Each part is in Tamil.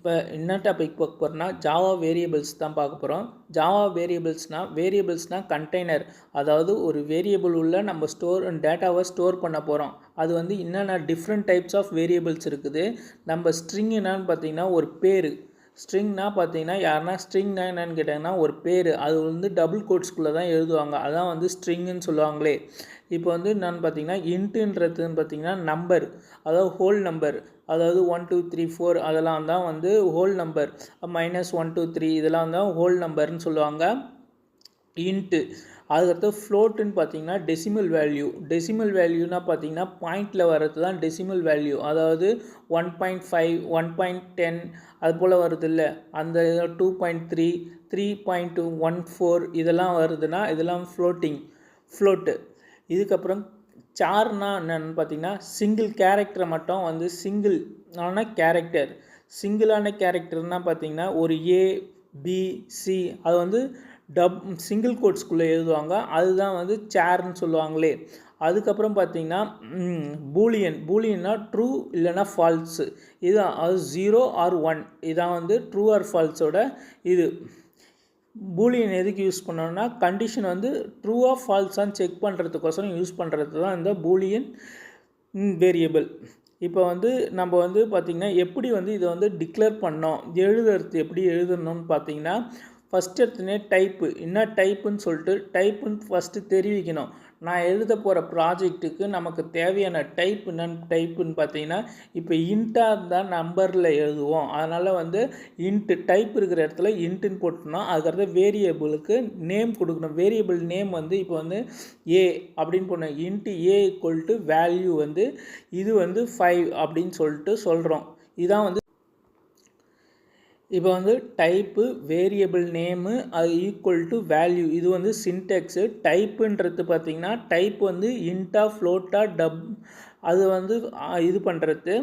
இப்போ என்ன டாபிக் பார்க்க போகிறோம்னா ஜாவா வேரியபிள்ஸ் தான் பார்க்க போகிறோம். ஜாவா வேரியபிள்ஸ்னால் கண்டெய்னர், அதாவது ஒரு வேரியபிள் உள்ள நம்ம டேட்டாவை ஸ்டோர் பண்ண போகிறோம். அது வந்து என்னென்ன டிஃப்ரெண்ட் டைப்ஸ் ஆஃப் வேரியபிள்ஸ் இருக்குது. நம்ம ஸ்ட்ரிங் என்னன்னு பார்த்தீங்கன்னா ஒரு பேர். ஸ்ட்ரிங்னா பார்த்தீங்கன்னா யாருன்னா ஸ்ட்ரிங்னா என்னென்னு கேட்டாங்கன்னா ஒரு பேர், அது வந்து டபுள் கோட்ஸ்குள்ளே தான் எழுதுவாங்க. அதான் வந்து ஸ்ட்ரிங்குன்னு சொல்லுவாங்களே. இப்போ வந்து என்னென்னு பார்த்தீங்கன்னா இன்ட்டுன்றதுன்னு பார்த்தீங்கன்னா நம்பர், அதாவது ஹோல் நம்பர், அதாவது 1 2 3 4 அதெல்லாம் தான் வந்து ஹோல் நம்பர். -1 2 3 இதெல்லாம் தான் ஹோல் நம்பர்னு சொல்லுவாங்க இன்ட்டு. அதுக்கடுத்து ஃப்ளோட்டுன்னு பார்த்தீங்கன்னா டெசிமல் வேல்யூனா பார்த்தீங்கன்னா பாயிண்டில் வர்றது தான் டெசிமல் வேல்யூ. அதாவது 1.5 1.10 அது போல் வருது இல்லை, அந்த 2.3 3.14 இதெல்லாம் வருதுன்னா இதெல்லாம் ஃப்ளோட்டு. இதுக்கப்புறம் சார்னா என்னென்னு பார்த்தீங்கன்னா சிங்கிள் கேரக்டரை மட்டும் வந்து சிங்கிளான கேரக்டர்னால் பார்த்தீங்கன்னா ஒரு ஏ பி சி அது வந்து சிங்கிள் கோட்ஸ்குள்ளே எழுதுவாங்க. அதுதான் வந்து சேர்னு சொல்லுவாங்களே. அதுக்கப்புறம் பார்த்தீங்கன்னா பூலியன்னா ட்ரூ இல்லைன்னா ஃபால்ஸு, இதுதான் அது 0 or 1 இதான் வந்து ட்ரூ ஆர் ஃபால்ஸோட இது. பூலியன் எதுக்கு யூஸ் பண்ணோன்னா கண்டிஷன் வந்து ட்ரூவா ஃபால்ஸான்னு செக் பண்ணுறதுக்கோசரம் யூஸ் பண்ணுறது தான் இந்த பூலியன் வேரியபிள். இப்போ வந்து நம்ம வந்து பார்த்திங்கன்னா எப்படி வந்து இதை வந்து டிக்ளேர் பண்ணோம், எப்படி எழுதணும்னு பார்த்தீங்கன்னா ஃபஸ்ட்டு எடுத்துனே டைப்பு என்ன டைப்புன்னு சொல்லிட்டு டைப்புன்னு ஃபஸ்ட்டு தெரிவிக்கணும். நான் எழுத போகிற ப்ராஜெக்ட்டுக்கு நமக்கு தேவையான டைப்புன்னு பார்த்தீங்கன்னா இப்போ இன்ட்டாக இருந்தால் நம்பரில் எழுதுவோம். அதனால் வந்து இன்ட்டு டைப் இருக்கிற இடத்துல இன்ட்டுன்னு போட்டோம்னா அதுக்கடுத்து வேரியபிளுக்கு நேம் கொடுக்கணும். வேரியபிள் நேம் வந்து இப்போ வந்து ஏ அப்படின்னு போடணும். Into a equal to value வந்து இது வந்து 5 அப்படின்னு சொல்லிட்டு சொல்கிறோம். இதான் வந்து இப்போ வந்து டைப்பு வேரியபிள் நேமு அது ஈக்குவல் டு வேல்யூ, இது வந்து சின்டெக்ஸு. டைப்புன்றது பார்த்திங்கன்னா டைப் வந்து இன்ட்டா ஃப்ளோட்டா அது வந்து இது பண்ணுறது.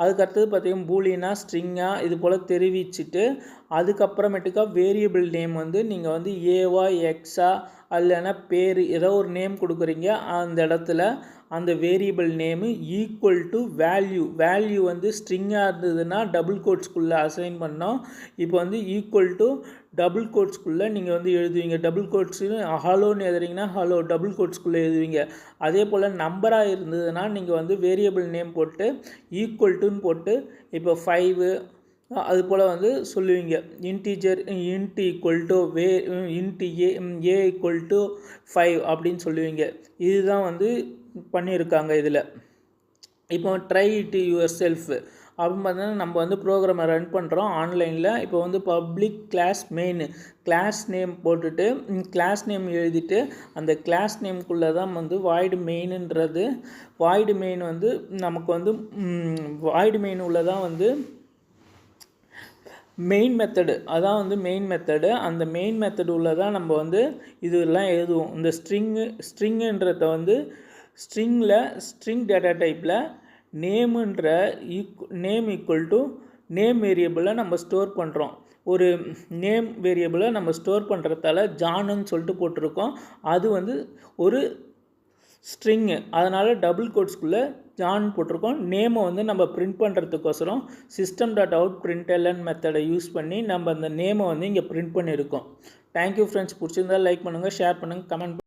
அதுக்கடுத்தது பார்த்திங்கன்னா பூலியனா ஸ்ட்ரிங்கா இது போல் தெரிவிச்சுட்டு அதுக்கப்புறமேட்டுக்கா வேரியபிள் நேம் வந்து நீங்கள் வந்து ஏவா எக்ஸா இல்லைன்னா பேர் ஏதோ ஒரு நேம் கொடுக்குறீங்க. அந்த இடத்துல அந்த variable name equal to value வந்து ஸ்ட்ரிங்காக இருந்ததுன்னா டபுள் கோட்ஸ்குள்ளே அசைன் பண்ணோம். இப்போ வந்து ஈக்குவல் டு டபுள் கோட்ஸ்குள்ளே நீங்கள் வந்து எழுதுவீங்க. டபுள் கோட்ஸ்னு ஹலோன்னு எழுதுறீங்கன்னா ஹலோ டபுள் கோட்ஸ்குள்ளே எழுதுவீங்க. அதே போல் நம்பராக இருந்ததுன்னா நீங்கள் வந்து வேரியபிள் நேம் போட்டு ஈக்குவல் டுன்னு போட்டு இப்போ 5 அது போல் வந்து சொல்லுவீங்க. Int equal to int a equal to 5 அப்படின்னு சொல்லுவீங்க. இதுதான் வந்து பண்ணியிருக்காங்க இதில். இப்போ ட்ரை இட் யுவர் செல்ஃப் அப்படின்னு பார்த்தீங்கன்னா நம்ம வந்து ப்ரோக்ராமை ரன் பண்ணுறோம் ஆன்லைனில். இப்போ வந்து பப்ளிக் கிளாஸ் நேம் போட்டுட்டு கிளாஸ் நேம் எழுதிட்டு அந்த கிளாஸ் நேம்குள்ளே தான் வந்து வாய்டு மெயின் வந்து நமக்கு வந்து வாய்டு மெயின் உள்ள தான் வந்து மெயின் மெத்தடு, அதான் வந்து மெயின் மெத்தடு. அந்த மெயின் மெத்தடு உள்ள தான் நம்ம வந்து இதெல்லாம் எழுதுவோம். இந்த ஸ்ட்ரிங்குன்றத வந்து ஸ்ட்ரிங் டேட்டா டைப்பில் நேம் ஈக்குவல் டு நேம் வேரியபிளை நம்ம ஸ்டோர் பண்ணுறோம். ஒரு நேம் வேரியபிளை நம்ம ஸ்டோர் பண்ணுறதால ஜானுன்னு சொல்லிட்டு போட்டிருக்கோம். அது வந்து ஒரு ஸ்ட்ரிங்கு, அதனால் டபுள் கோட்ஸ்குள்ளே ஜான் போட்டிருக்கோம். நேமை வந்து நம்ம பிரிண்ட் பண்ணுறதுக்கோசரம் system.out.println மெத்தடை யூஸ் பண்ணி நம்ம அந்த நேமை வந்து இங்கே பிரிண்ட் பண்ணியிருக்கோம். Thank you friends. பிடிச்சிருந்தால் லைக் பண்ணுங்கள், ஷேர் பண்ணுங்கள், கமெண்ட்